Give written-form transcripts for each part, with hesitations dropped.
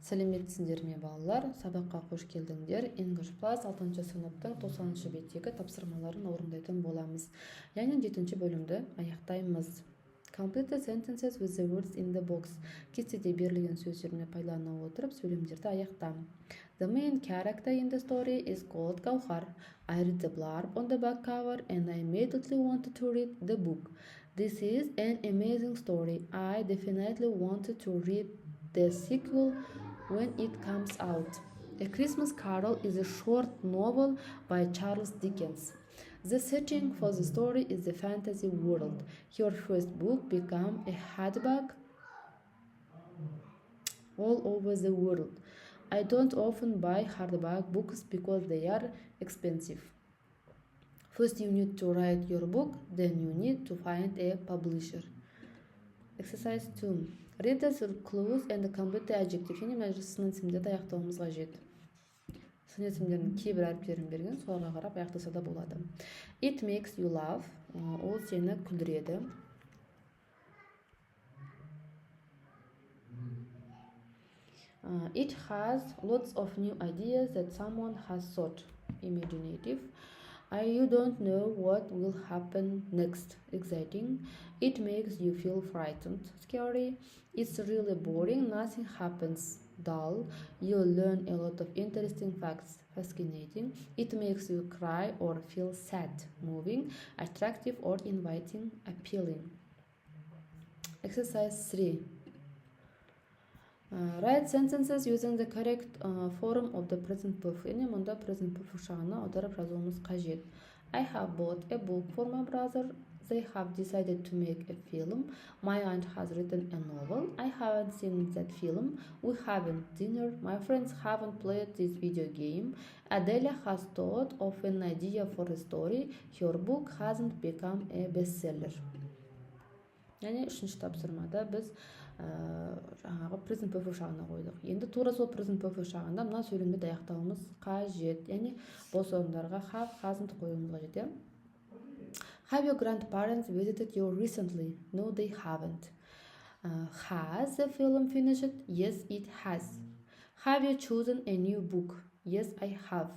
Сәлеметсіңдер ме балалар? Сабаққа қош келдіңдер. English Plus 6 сыныптың 90 беттегі тапсырмаларын орындайтын боламыз. Яғни 7 бөлімді аяқтаймыз. Complete the sentences with the words in the box. Кестеде берілген сөздерді пайдалана отырып сөйлемдерді аяқта. The main character in the story is called Gauhar. I read the blurb on the back cover and I immediately wanted to read the book. This is an amazing story. I definitely wanted to read the sequel when it comes out. A Christmas Carol is a short novel by Charles Dickens. The setting for the story is the fantasy world. Your first book became a handbag all over the world. I don't often buy hardback books because they are expensive. First you need to write your book, then you need to find a publisher. Exercise 2. Read the clues and complete the adjective. Және мәжіліс сын есімдерді аяқтауымыз қажет. Сын есімдердің кейбір әріптерін берген, соларға қарап аяқтаса да болады. It makes you laugh. Ол сені күлдіреді. It has lots of new ideas that someone has thought. Imaginative. You don't know what will happen next. Exciting. It makes you feel frightened. Scary. It's really boring. Nothing happens. Dull. You learn a lot of interesting facts. Fascinating. It makes you cry or feel sad. Moving. Attractive or inviting. Appealing. Exercise 3. Write sentences using the correct form of the present perfect. Яғни мұнда present perfect шағына аударып жазуымыз қажет. I have bought a book for my brother. They have decided to make a film. My aunt has written a novel. I haven't seen that film. We haven't dinner. My friends haven't played this video game. Adela has thought of an idea for a story. Her book hasn't become a bestseller. Яғни үшінші тапсырмада біз жаңағы present perfect шағына қойдық. Енді тура сол present perfect шағында мына сөйлемді аяқтауымыз қажет. Яғни бос орындарға have, hasn't қоюымыз қажет. Have your grandparents visited you recently? No, they haven't. Has the film finished? Yes, it has. Have you chosen a new book? Yes, I have.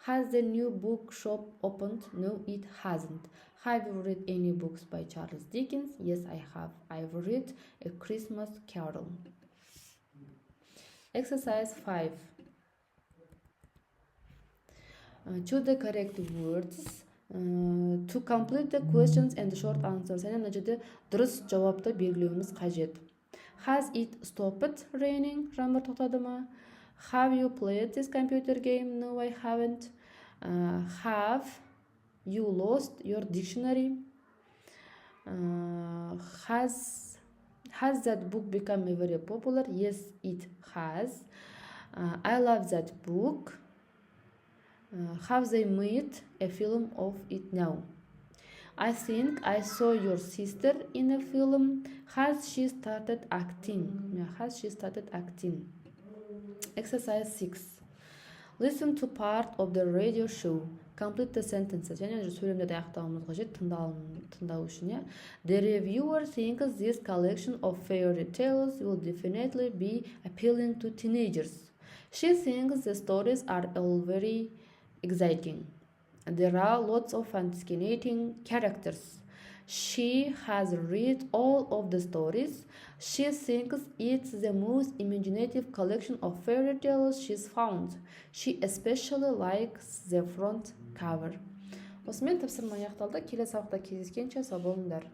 Has the new bookshop opened? No, it hasn't. Have you read any books by Charles Dickens? Yes, I have. I've read A Christmas Carol. Exercise 5. Choose the correct words to complete the questions and short answers. Яғни мына жерде дұрыс жауапты белгілеуіміз қажет. Has it stopped raining? Жаңбыр тоқтады ма? Have you played this computer game? No, I haven't. Have you lost your dictionary? Has that book become very popular? Yes, it has. I love that book. Have they made a film of it now? I think I saw your sister in a film. Has she started acting? Has she started acting? Exercise 6. Listen to part of the radio show. Complete the sentences. Және сөйлемдерді аяқтауымыз қажет тыңдау үшін. The reviewer thinks this collection of fairy tales will definitely be appealing to teenagers. She thinks the stories are all very exciting. There are lots of fascinating characters. She has read all of the stories. She thinks it's the most imaginative collection of fairy tales she's found. She especially likes the front cover. Осымен тапсырма аяқталды. Келесі сабақта кездескенше сау болыңдар.